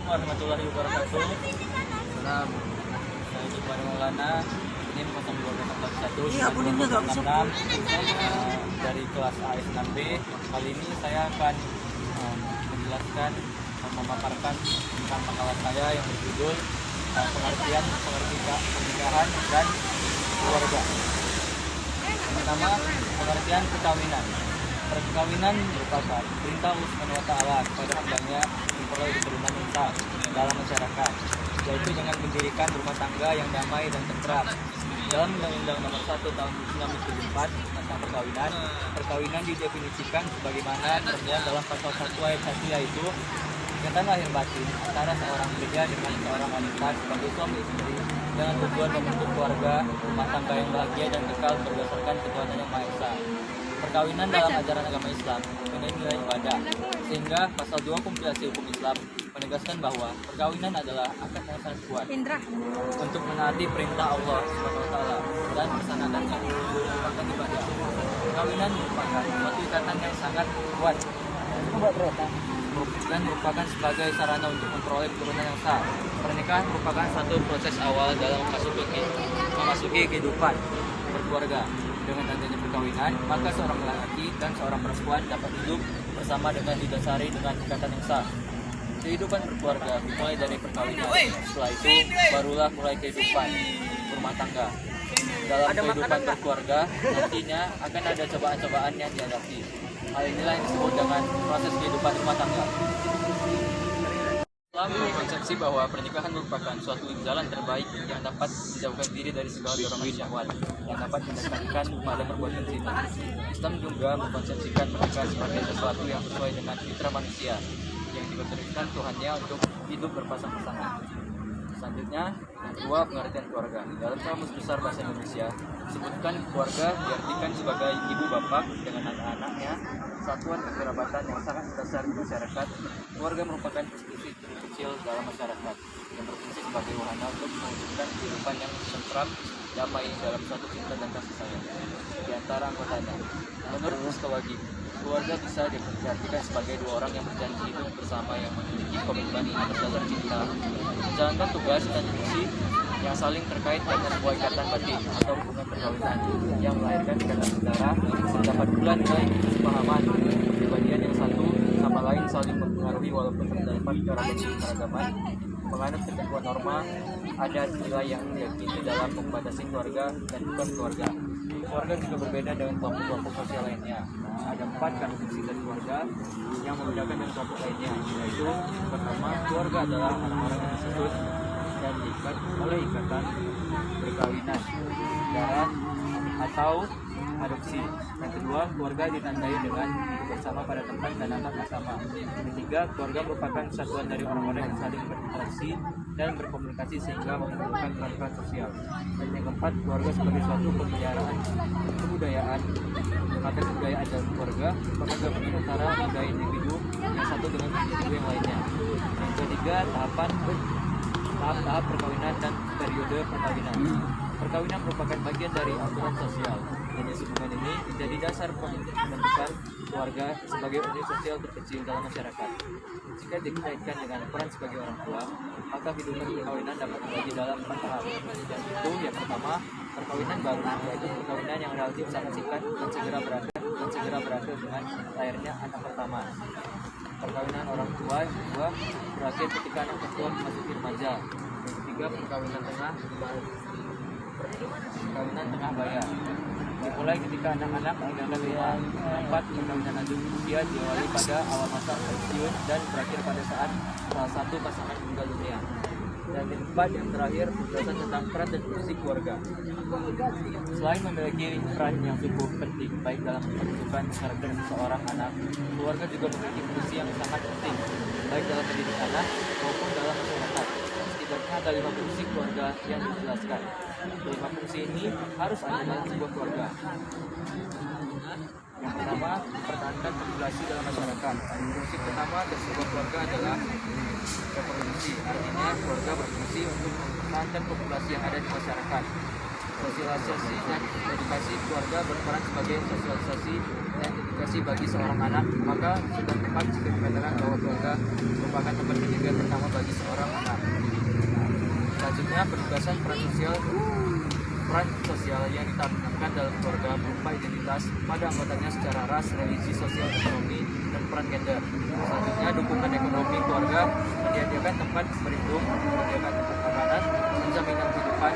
warahmatullahi wabarakatuh. Salam. Saya Iqbal Maulana, NIM 0241 Iya, bunyinya nggak bisa. dari kelas AS6B. Kali ini saya akan menjelaskan, memaparkan tentang makalah saya yang berjudul pengertian pernikahan dan keluarga. Pertama, pengertian perkawinan. Perkawinan merupakan perintah Allah Subhanahu wa Ta'ala kepada hambanya memperoleh keturunan yang sah dalam masyarakat, yaitu dengan mendirikan rumah tangga yang damai dan tentram. Dalam Undang-Undang Nomor 1 Tahun 1974 tentang perkawinan, perkawinan didefinisikan sebagaimana termuat dalam pasal 1 ayat 1, yaitu ikatan lahir batin antara seorang pria dengan seorang wanita sebagai suami istri dengan tujuan membentuk keluarga, rumah tangga yang bahagia dan kekal berdasarkan ketuhanan yang Maha Esa. Perkawinan dalam ajaran agama Islam mempunyai nilai ibadah, sehingga pasal 2 kompilasi hukum Islam menegaskan bahwa perkawinan adalah akad yang sangat kuat untuk menaati perintah Allah SWT dan melaksanakannya merupakan ibadah. Perkawinan merupakan suatu ikatan yang sangat kuat dan merupakan sebagai sarana untuk memperoleh keturunan yang sah. Pernikahan merupakan satu proses awal dalam memasuki kehidupan berkeluarga. Dengan adanya perkawinan, maka seorang laki dan seorang perempuan dapat hidup bersama dengan didasari dengan ikatan yang sah. Kehidupan berkeluarga dimulai dari perkawinan. Setelah itu, barulah mulai kehidupan rumah tangga. Dalam kehidupan berkeluarga, nantinya akan ada cobaan-cobaan yang dihadapi. Hal inilah yang disebut dengan proses kehidupan rumah tangga. Islam berkonsepsi bahwa pernikahan merupakan suatu jalan terbaik yang dapat menjauhkan diri dari segala dorongan syahwat yang dapat mendekatkan pada perbuatan zina. Islam juga mengkonsepsikan pernikahan sebagai sesuatu yang sesuai dengan fitrah manusia yang diberikan Tuhannya untuk hidup berpasang-pasangan. Selanjutnya, yang kedua, pengertian keluarga. Dalam Kamus Besar Bahasa Indonesia, disebutkan keluarga diartikan sebagai ibu bapak dengan anak-anaknya, satuan kekerabatan yang sangat dasar di masyarakat. Keluarga merupakan institusi kecil dalam masyarakat yang berfungsi sebagai wahana untuk mewujudkan kehidupan yang tentram, damai dalam suatu cinta dan kasih sayang di antara anggotanya. Menurut psikologi, keluarga bisa diartikan sebagai dua orang yang berjanji hidup bersama yang memiliki komitmen atas dasar cinta, menjalankan tugas dan fungsi yang saling terkait dengan sebuah ikatan batin atau hubungan perkawinan yang melahirkan ikatan saudara, terdapat pula nilai kesepahaman, kepribadian yang satu sama lain saling mempengaruhi walaupun terdapat keragaman, menganut ketentuan norma, adat nilai yang diyakini dalam membatasi keluarga dan bukan keluarga. Keluarga juga berbeda dengan kelompok-kelompok sosial lainnya. Ada 4 kategori dari keluarga yang membedakan dengan kelompok lainnya, yaitu pertama, keluarga adalah orang-orang yang disebut dan diikat oleh ikatan perkawinan, darah atau adopsi. Yang kedua, keluarga ditandai dengan hidup bersama pada tempat dan anak bersama. Ketiga, keluarga merupakan satuan dari orang-orang yang saling berinteraksi dan berkomunikasi sehingga memerlukan peran sosial. Dan yang keempat, keluarga sebagai suatu pemeliharaan kebudayaan. Maka kebudayaan dalam keluarga merupakan gabungan antara budaya individu yang satu dengan individu yang lainnya. Yang ketiga, tahap perkawinan dan periode perkawinan. Perkawinan merupakan bagian dari aturan sosial. Jenis hubungan ini menjadi dasar pembentukan keluarga sebagai unit sosial terkecil dalam masyarakat. Jika dikaitkan dengan peran sebagai orang tua, maka kehidupan perkawinan dapat dibagi dalam 4 tahap. Yaitu yang pertama, perkawinan baru, yaitu perkawinan yang relatif sangat singkat dan segera berakhir dengan lahirnya anak pertama. Perkawinan orang tua yang kedua berakhir ketika anak tersebut memasuki remaja. Yang ketiga, perkawinan tengah baya dimulai ketika anak-anak meninggalkan rumah. Keempat, perkawinan lanjut usia diawali pada awal masa pensiun dan berakhir pada saat salah satu pasangan meninggal dunia. Dan yang keempat, yang terakhir, penjelasan tentang peran dan fungsi keluarga. Selain memiliki peran yang cukup penting baik dalam pembentukan karakter seseorang anak, keluarga juga memiliki fungsi yang sangat penting baik dalam pendidik anak maupun dalam masyarakat. Setidaknya ada 5 fungsi keluarga yang dijelaskan. 5 fungsi ini harus ada dalam sebuah keluarga. Yang pertama, mempertahankan populasi dalam masyarakat. Fungsi pertama dari sebuah keluarga adalah reproduksi. Artinya keluarga berfungsi untuk mempertahankan populasi yang ada di masyarakat. Sosialisasi dan edukasi keluarga berperan sebagai sosialisasi dan edukasi bagi seorang anak. Maka sudah tepat jika dikatakan bahwa keluarga merupakan tempat pendidikan pertama bagi seorang anak. Selanjutnya, penugasan peran sosial yang ditanamkan dalam keluarga berupa identitas pada anggotanya secara ras, religi, sosial, ekonomi, dan peran gender. Selanjutnya, dukungan ekonomi keluarga menyediakan tempat berlindung, menyediakan tempat makanan, dan jaminan kehidupan.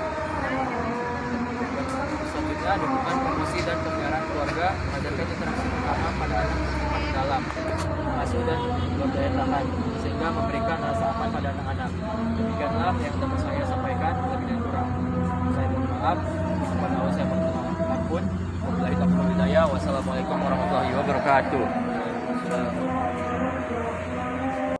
Selanjutnya, dukungan promosi dan pemeliharaan keluarga mengajarkan interaksi pertama pada anak bersifat dalam, asuh dan daya tahan, sehingga memberikan rasa aman pada anak-anak. Demikianlah yang dapat saya sampaikan, lebih dan kurang saya mohon maaf. Kepada Allah saya berterima kasih. Wabillahi taufiq wal hidayah. Wassalamualaikum warahmatullahi wabarakatuh.